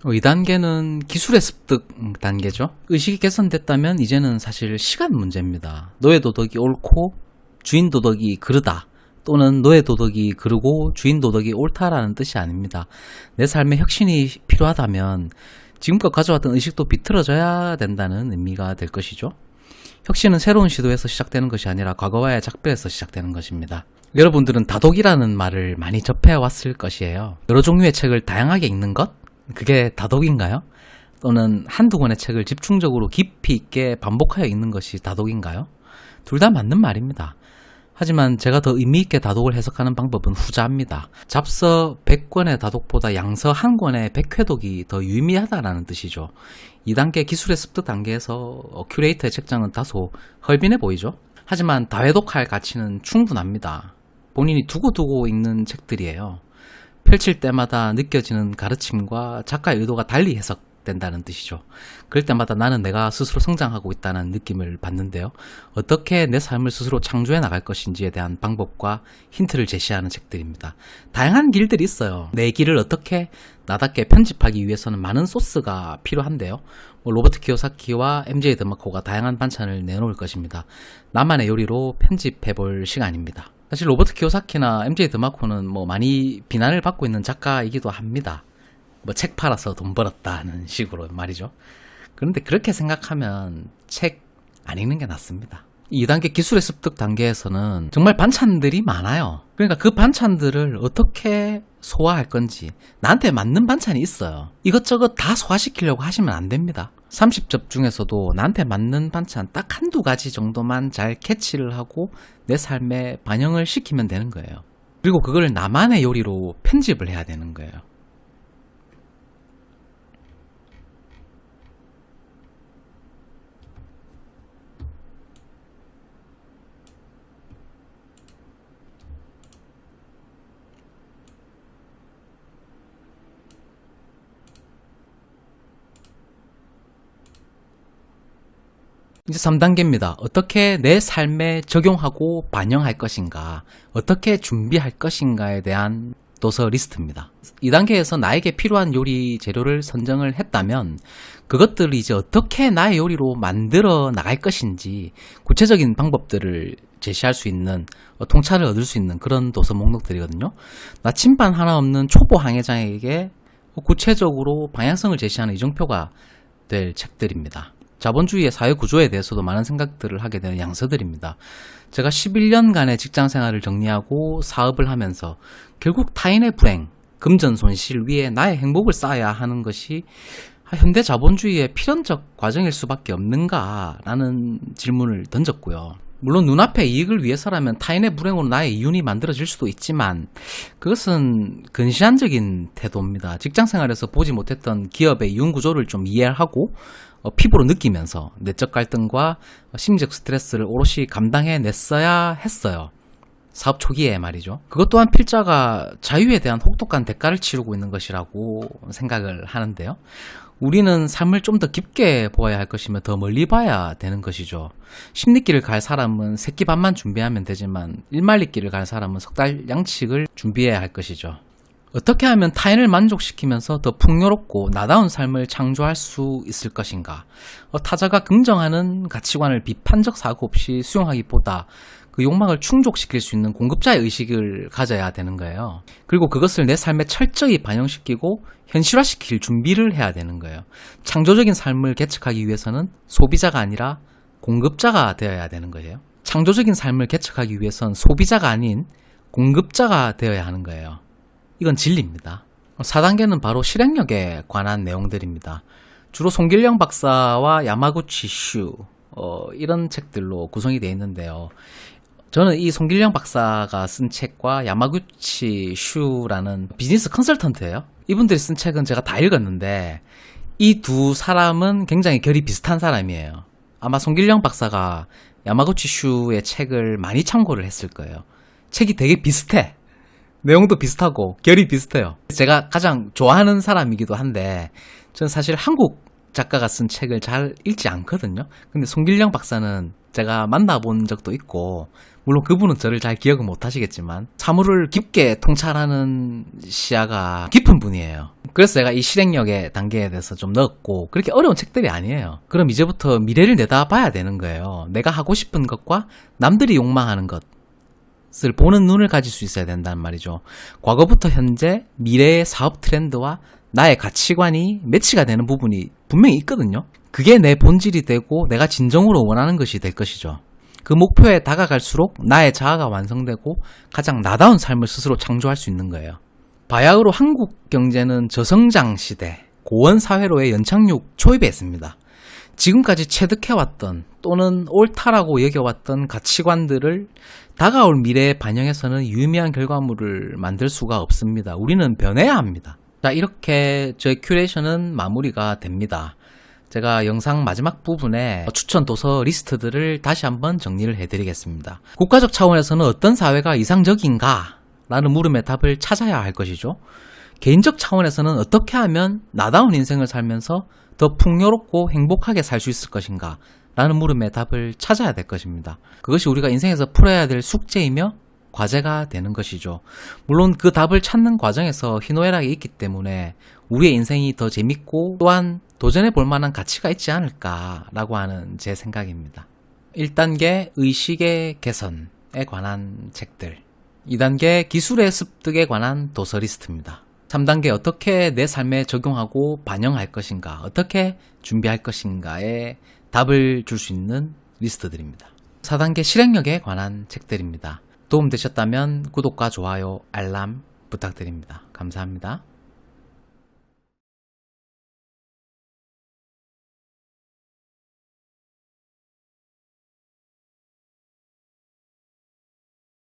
2단계는 기술의 습득 단계죠. 의식이 개선됐다면 이제는 사실 시간 문제입니다. 너의 도덕이 옳고 주인 도덕이 그르다, 또는 너의 도덕이 그르고 주인 도덕이 옳다라는 뜻이 아닙니다. 내 삶에 혁신이 필요하다면 지금껏 가져왔던 의식도 비틀어져야 된다는 의미가 될 것이죠. 혁신은 새로운 시도에서 시작되는 것이 아니라 과거와의 작별에서 시작되는 것입니다. 여러분들은 다독이라는 말을 많이 접해왔을 것이에요. 여러 종류의 책을 다양하게 읽는 것? 그게 다독인가요? 또는 한두 권의 책을 집중적으로 깊이 있게 반복하여 읽는 것이 다독인가요? 둘 다 맞는 말입니다. 하지만 제가 더 의미있게 다독을 해석하는 방법은 후자입니다. 잡서 100권의 다독보다 양서 1권의 100회독이 더 유의미하다는 뜻이죠. 2단계 기술의 습득 단계에서 큐레이터의 책장은 다소 헐빈해 보이죠. 하지만 다회독할 가치는 충분합니다. 본인이 두고두고 읽는 책들이에요. 펼칠 때마다 느껴지는 가르침과 작가의 의도가 달리 해석된다는 뜻이죠. 그럴 때마다 나는 내가 스스로 성장하고 있다는 느낌을 받는데요. 어떻게 내 삶을 스스로 창조해 나갈 것인지에 대한 방법과 힌트를 제시하는 책들입니다. 다양한 길들이 있어요. 내 길을 어떻게 나답게 편집하기 위해서는 많은 소스가 필요한데요. 로버트 키요사키와 MJ 드마코가 다양한 반찬을 내놓을 것입니다. 나만의 요리로 편집해볼 시간입니다. 사실 로버트 키요사키나 MJ 드마코는 많이 비난을 받고 있는 작가이기도 합니다. 책 팔아서 돈 벌었다는 식으로 말이죠. 그런데 그렇게 생각하면 책 안 읽는 게 낫습니다. 2단계 기술의 습득 단계에서는 정말 반찬들이 많아요. 그러니까 그 반찬들을 어떻게 소화할 건지, 나한테 맞는 반찬이 있어요. 이것저것 다 소화시키려고 하시면 안 됩니다. 30접 중에서도 나한테 맞는 반찬 딱 한두 가지 정도만 잘 캐치를 하고 내 삶에 반영을 시키면 되는 거예요. 그리고 그걸 나만의 요리로 편집을 해야 되는 거예요. 이제 3단계입니다. 어떻게 내 삶에 적용하고 반영할 것인가, 어떻게 준비할 것인가에 대한 도서 리스트입니다. 2단계에서 나에게 필요한 요리 재료를 선정을 했다면 그것들을 이제 어떻게 나의 요리로 만들어 나갈 것인지 구체적인 방법들을 제시할 수 있는, 통찰을 얻을 수 있는 그런 도서 목록들이거든요. 나침반 하나 없는 초보 항해장에게 구체적으로 방향성을 제시하는 이정표가 될 책들입니다. 자본주의의 사회 구조에 대해서도 많은 생각들을 하게 되는 양서들입니다. 제가 11년간의 직장 생활을 정리하고 사업을 하면서 결국 타인의 불행, 금전 손실 위에 나의 행복을 쌓아야 하는 것이 현대 자본주의의 필연적 과정일 수밖에 없는가라는 질문을 던졌고요. 물론 눈앞의 이익을 위해서라면 타인의 불행으로 나의 이윤이 만들어질 수도 있지만 그것은 근시안적인 태도입니다. 직장생활에서 보지 못했던 기업의 이윤 구조를 좀 이해하고 피부로 느끼면서 내적 갈등과 심리적 스트레스를 오롯이 감당해냈어야 했어요. 사업 초기에 말이죠. 그것 또한 필자가 자유에 대한 혹독한 대가를 치르고 있는 것이라고 생각을 하는데요. 우리는 삶을 좀 더 깊게 보아야 할 것이며 더 멀리 봐야 되는 것이죠. 10리길을 갈 사람은 새끼 밥만 준비하면 되지만 1만리길을 갈 사람은 석 달 양식을 준비해야 할 것이죠. 어떻게 하면 타인을 만족시키면서 더 풍요롭고 나다운 삶을 창조할 수 있을 것인가? 타자가 긍정하는 가치관을 비판적 사고 없이 수용하기보다 그 욕망을 충족시킬 수 있는 공급자의 의식을 가져야 되는 거예요. 그리고 그것을 내 삶에 철저히 반영시키고 현실화시킬 준비를 해야 되는 거예요. 창조적인 삶을 개척하기 위해서는 소비자가 아니라 공급자가 되어야 되는 거예요. 창조적인 삶을 개척하기 위해서는 소비자가 아닌 공급자가 되어야 하는 거예요. 이건 진리입니다. 4단계는 바로 실행력에 관한 내용들입니다. 주로 송길령 박사와 야마구치 슈 이런 책들로 구성이 되어 있는데요. 저는 이 송길령 박사가 쓴 책과 야마구치 슈라는 비즈니스 컨설턴트예요. 이분들이 쓴 책은 제가 다 읽었는데 이 두 사람은 굉장히 결이 비슷한 사람이에요. 아마 송길령 박사가 야마구치 슈의 책을 많이 참고를 했을 거예요. 책이 되게 비슷해. 내용도 비슷하고 결이 비슷해요. 제가 가장 좋아하는 사람이기도 한데 저는 사실 한국 작가가 쓴 책을 잘 읽지 않거든요. 근데 송길령 박사는 제가 만나본 적도 있고, 물론 그분은 저를 잘 기억은 못 하시겠지만 사물을 깊게 통찰하는 시야가 깊은 분이에요. 그래서 제가 이 실행력의 단계에 대해서 좀 넣었고, 그렇게 어려운 책들이 아니에요. 그럼 이제부터 미래를 내다봐야 되는 거예요. 내가 하고 싶은 것과 남들이 욕망하는 것을 보는 눈을 가질 수 있어야 된단 말이죠. 과거부터 현재, 미래의 사업 트렌드와 나의 가치관이 매치가 되는 부분이 분명히 있거든요. 그게 내 본질이 되고 내가 진정으로 원하는 것이 될 것이죠. 그 목표에 다가갈수록 나의 자아가 완성되고 가장 나다운 삶을 스스로 창조할 수 있는 거예요. 바야흐로 한국 경제는 저성장 시대, 고원 사회로의 연착륙 초입에 있습니다. 지금까지 체득해왔던 또는 옳다라고 여겨왔던 가치관들을 다가올 미래에 반영해서는 유의미한 결과물을 만들 수가 없습니다. 우리는 변해야 합니다. 자, 이렇게 저의 큐레이션은 마무리가 됩니다. 제가 영상 마지막 부분에 추천 도서 리스트들을 다시 한번 정리를 해드리겠습니다. 국가적 차원에서는 어떤 사회가 이상적인가? 라는 물음에 답을 찾아야 할 것이죠. 개인적 차원에서는 어떻게 하면 나다운 인생을 살면서 더 풍요롭고 행복하게 살 수 있을 것인가? 라는 물음에 답을 찾아야 될 것입니다. 그것이 우리가 인생에서 풀어야 될 숙제이며 과제가 되는 것이죠. 물론 그 답을 찾는 과정에서 희노애락이 있기 때문에 우리의 인생이 더 재밌고 또한 도전해 볼 만한 가치가 있지 않을까라고 하는 제 생각입니다. 1단계 의식의 개선에 관한 책들, 2단계 기술의 습득에 관한 도서 리스트입니다. 3단계 어떻게 내 삶에 적용하고 반영할 것인가, 어떻게 준비할 것인가에 답을 줄 수 있는 리스트들입니다. 4단계 실행력에 관한 책들입니다. 도움되셨다면 구독과 좋아요, 알람 부탁드립니다. 감사합니다.